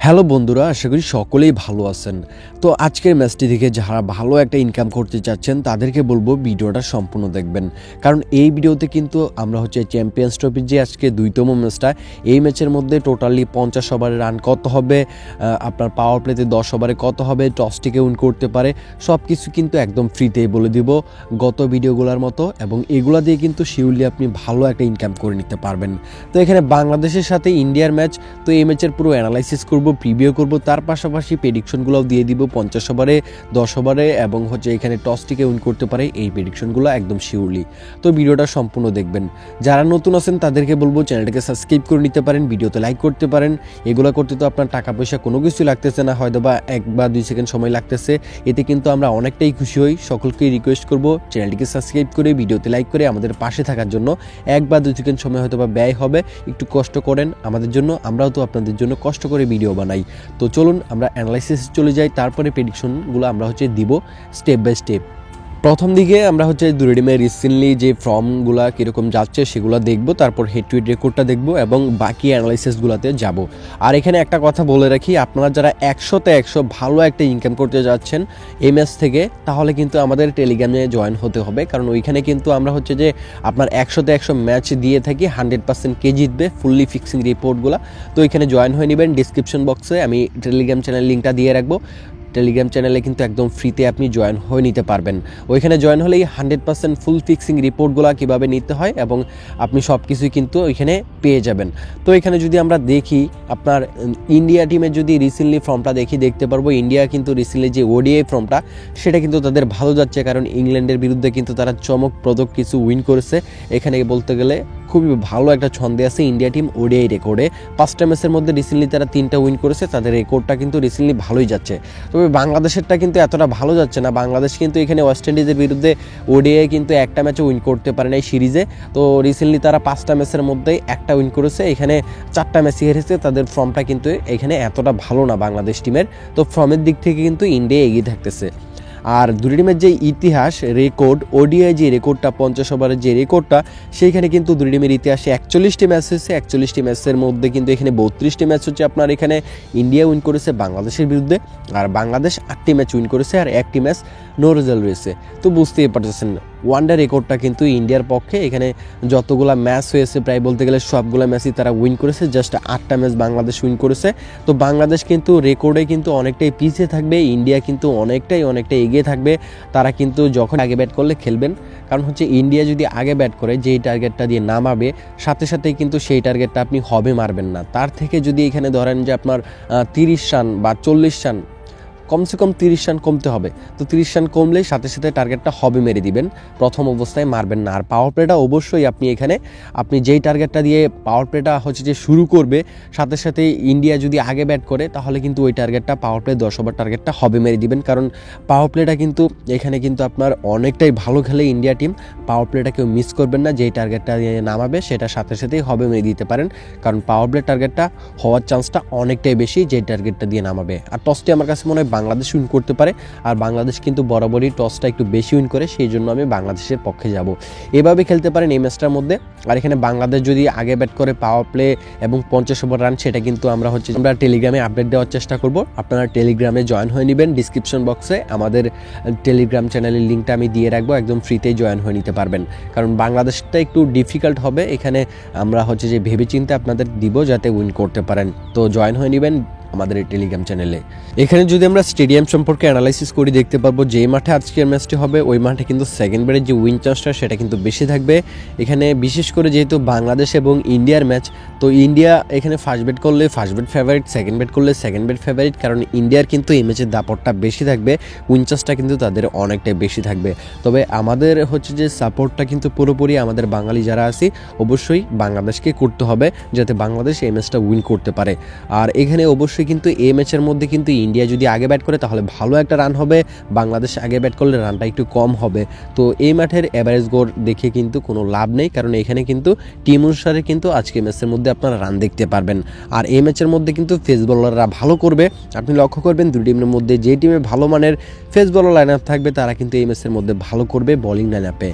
Hello বন্ধুরা, আশা করি সকলেই ভালো আছেন। তো আজকের ম্যাচটি দেখে যারা ভালো একটা ইনকাম করতে চাচ্ছেন তাদেরকে বলবো ভিডিওটা সম্পূর্ণ দেখবেন, কারণ এই ভিডিওতে কিন্তু আমরা চ্যাম্পিয়ন্স ট্রফির যে আজকে 2তম ম্যাচটা, এই ম্যাচের মধ্যে টোটালি 50 ওভারে রান কত হবে, আপনার পাওয়ার প্লেতে 10 ওভারে কত হবে, টসটিকে উইন করতে পারে, সব কিছু কিন্তু একদম ফ্রিতেই বলে দিব গত ভিডিওগুলোর মতো, এবং এগুলা দিয়ে কিন্তু শিওরলি আপনি ভালো একটা ইনকাম করে নিতে পারবেন। তো এখানে বাংলাদেশের সাথে ইন্ডিয়ার ম্যাচ, তো এই ম্যাচের পুরো অ্যানালাইসিস করব, প্রিভিউ করব, তার পাশাপাশি প্রেডিকশনগুলোও দিয়ে দিব 50 ওভারে 10 ওভারে, এবং এখানে টসটিকে উইন করতে পারে এই প্রেডিকশনগুলো একদম শিওরলি। তো ভিডিওটা সম্পূর্ণ দেখবেন। যারা নতুন আছেন তাদেরকে বলবো চ্যানেলটাকে সাবস্ক্রাইব করে নিতে পারেন, ভিডিওতে লাইক করতে পারেন। এগুলো করতে তো আপনার টাকা পয়সা কোনো কিছু লাগতেছে না, হয়তো বা 1 বা 2 সেকেন্ড সময় লাগতেছে, এতে কিন্তু আমরা অনেকটাই খুশি হই। সকলকে রিকোয়েস্ট করব চ্যানেলটিকে সাবস্ক্রাইব করে ভিডিওতে লাইক করে আমাদের পাশে থাকার জন্য। 1 বা 2 সেকেন্ড সময় হয়তো বা ব্যয় হবে, একটু কষ্ট করেন আমাদের জন্য, আমরাও তো আপনাদের জন্য কষ্ট করে ভিডিও বানাই। তো চলুন আমরা অ্যানালাইসিস চলে যাই, তারপরে প্রেডিকশনগুলো আমরা দিব স্টেপ বাই স্টেপ। প্রথম দিকে আমরা দুরেডিমে রিসেন্টলি যে ফর্মগুলো কীরকম যাচ্ছে সেগুলো দেখব, তারপর হেড টু হেড রেকর্ডটা দেখব এবং বাকি অ্যানালাইসিসগুলোতে যাব। আর এখানে একটা কথা বলে রাখি, আপনারা যারা 100তে 100 ভালো একটা ইনকাম করতে যাচ্ছেন এই ম্যাচ থেকে, তাহলে কিন্তু আমাদের টেলিগ্রামে জয়েন হতে হবে, কারণ ওইখানে কিন্তু আমরা যে আপনার 100তে 100 ম্যাচ দিয়ে থাকি, 100% কে জিতবে ফুললি ফিক্সিং রিপোর্টগুলো। তো এখানে জয়েন হয়ে নেবেন, ডিসক্রিপশন বক্সে আমি টেলিগ্রাম চ্যানেল লিঙ্কটা দিয়ে রাখবো। টেলিগ্রাম চ্যানেলে কিন্তু একদম ফ্রিতে আপনি জয়েন হয়ে নিতে পারবেন। ওইখানে জয়েন হলেই 100% ফুল ফিক্সিং রিপোর্টগুলো কীভাবে নিতে হয় এবং আপনি সব কিছুই কিন্তু ওইখানে পেয়ে যাবেন। তো এখানে যদি আমরা দেখি আপনার ইন্ডিয়া টিমের যদি রিসেন্টলি ফর্মটা দেখতে পারবো, ইন্ডিয়া কিন্তু রিসেন্টলি যে ওডিআই ফর্মটা সেটা কিন্তু তাদের ভালো যাচ্ছে, কারণ ইংল্যান্ডের বিরুদ্ধে কিন্তু তারা চমকপ্রদ কিছু উইন করেছে। এখানে বলতে গেলে খুবই ভালো একটা ছন্দে আছে ইন্ডিয়া টিম ওডিআই রেকর্ডে। 5টা ম্যাচের মধ্যে রিসেন্টলি তারা 3টা উইন করেছে, তাদের রেকর্ডটা কিন্তু রিসেন্টলি ভালোই যাচ্ছে। তবে বাংলাদেশেরটা কিন্তু এতটা ভালো যাচ্ছে না। বাংলাদেশ কিন্তু এখানে ওয়েস্ট ইন্ডিজের বিরুদ্ধে ওডিআই কিন্তু একটা ম্যাচও উইন করতে পারে না এই সিরিজে। তো রিসেন্টলি তারা 5টা ম্যাচের মধ্যে একটা উইন করেছে, এখানে 4টা ম্যাচই হেরেছে। তাদের ফর্মটা কিন্তু এখানে এতটা ভালো না বাংলাদেশ টিমের। তো ফর্মের দিক থেকে কিন্তু ইন্ডিয়া এগিয়ে থাকতেছে। আর দুই টিমের যে ইতিহাস রেকর্ড, ওডিআই যে রেকর্ডটা 50 ওভারের যে রেকর্ডটা, সেইখানে কিন্তু দুই টিমের ইতিহাসে 41টি ম্যাচ হয়েছে। 41টি ম্যাচের মধ্যে কিন্তু এখানে 32টি ম্যাচ আপনার এখানে ইন্ডিয়া উইন করেছে বাংলাদেশের বিরুদ্ধে, আর বাংলাদেশ 8টি ম্যাচ উইন করেছে আর 1টি ম্যাচ নো রেজাল্ট রয়েছে। তো বুঝতেই পারতেছেন ওয়ানডে রেকর্ডটা কিন্তু ইন্ডিয়ার পক্ষে এখানে যতগুলো ম্যাচ হয়েছে প্রায় বলতে গেলে সবগুলো ম্যাচই তারা উইন করেছে, জাস্ট 8টা ম্যাচ বাংলাদেশ উইন করেছে। তো বাংলাদেশ কিন্তু রেকর্ডে কিন্তু অনেকটাই পিছিয়ে থাকবে, ইন্ডিয়া কিন্তু অনেকটাই এগিয়ে থাকবে। তারা কিন্তু যখন আগে ব্যাট করলে খেলবেন, কারণ ইন্ডিয়া যদি আগে ব্যাট করে যেই টার্গেটটা দিয়ে নামাবে, সাথে সাথেই কিন্তু সেই টার্গেটটা আপনি হবে মারবেন না। তার থেকে যদি এখানে ধরেন যে আপনার 30 রান বা 40 রান, কমসে কম 30 রান কমতে হবে। তো 30 রান কমলেই সাথে সাথে টার্গেটটা হবে মেরে দিবেন, প্রথম অবস্থায় মারবেন না। আর পাওয়ার প্লেটা অবশ্যই আপনি যেই টার্গেটটা দিয়ে পাওয়ার প্লেটা যে শুরু করবে, সাথে সাথে ইন্ডিয়া যদি আগে ব্যাট করে তাহলে কিন্তু ওই টার্গেটটা পাওয়ার প্লে 10 ওভার টার্গেটটা হবে মেরে দিবেন, কারণ পাওয়ার প্লেটা কিন্তু এখানে কিন্তু আপনার অনেকটাই ভালো খেলে ইন্ডিয়া টিম। পাওয়ার প্লেটা কেউ মিস করবেন না, যেই টার্গেটটা দিয়ে নামাবে সেটা সাথে সাথেই হবে মেরে দিতে পারেন, কারণ পাওয়ার প্লে টার্গেটটা হওয়ার চান্সটা অনেকটাই বেশি যেই টার্গেটটা দিয়ে নামাবে। আর টসটি আমার কাছে মনে হয় বাংলাদেশ উইন করতে পারে, আর বাংলাদেশ কিন্তু বরাবরই টসটা একটু বেশি উইন করে, সেই জন্য আমি বাংলাদেশের পক্ষে যাব। এভাবে খেলতে পারেন এই ম্যাচটার মধ্যে। আর এখানে বাংলাদেশ যদি আগে ব্যাট করে পাওয়ার প্লে এবং 50 ওভার রান, সেটা কিন্তু আমরা টেলিগ্রামে আপডেট দেওয়ার চেষ্টা করব। আপনারা টেলিগ্রামে জয়েন হয়ে নেবেন, ডিসক্রিপশন বক্সে আমাদের টেলিগ্রাম চ্যানেলের লিঙ্কটা আমি দিয়ে রাখবো, একদম ফ্রিতেই জয়েন হয়ে নিতে পারবেন। কারণ বাংলাদেশটা একটু ডিফিকাল্ট হবে, এখানে আমরা যে ভেবেচিন্তে আপনাদের দিব যাতে উইন করতে পারেন। তো জয়েন হয়ে নেবেন আমাদের এই টেলিগ্রাম চ্যানেলে। এখানে যদি আমরা স্টেডিয়াম সম্পর্কে অ্যানালাইসিস করি, দেখতে পারবো যে মাঠে আজকের ম্যাচটি হবে ওই মাঠে কিন্তু সেকেন্ড ব্যাটের যে উইন চান্সটা সেটা কিন্তু বেশি থাকবে। এখানে বিশেষ করে যেহেতু বাংলাদেশ এবং ইন্ডিয়ার ম্যাচ, তো ইন্ডিয়া এখানে ফার্স্ট ব্যাট করলে first bat favourite, second bat করলে সেকেন্ড ব্যাট ফেভারিট, কারণ ইন্ডিয়ার কিন্তু এই ম্যাচের দাপটটা বেশি থাকবে, উইন চান্সটা কিন্তু তাদের অনেকটাই বেশি থাকবে। তবে আমাদের যে সাপোর্টটা কিন্তু পুরোপুরি আমাদের বাঙালি যারা আছি অবশ্যই বাংলাদেশকে করতে হবে, যাতে বাংলাদেশ এই ম্যাচটা উইন করতে পারে। আর এখানে অবশ্যই কিন্তু এই ম্যাচের মধ্যে কিন্তু ইন্ডিয়া যদি আগে ব্যাট করে তাহলে ভালো একটা রান হবে, বাংলাদেশ আগে ব্যাট করলে রানটা একটু কম হবে। তো এই মাঠের এভারেজ গড় দেখে কিন্তু কোনো লাভ নেই, কারণ এখানে কিন্তু টিম অনুসারে কিন্তু আজকে ম্যাচের মধ্যে আপনারা রান দেখতে পারবেন। আর এই ম্যাচের মধ্যে কিন্তু ফেস বোলাররা ভালো করবে, আপনি লক্ষ্য করবেন দুই টিমের মধ্যে যে টিমে ভালো মানের ফেস বোলার লাইন আপ থাকবে তারা কিন্তু এই ম্যাচের মধ্যে ভালো করবে বোলিং লাইন আপে।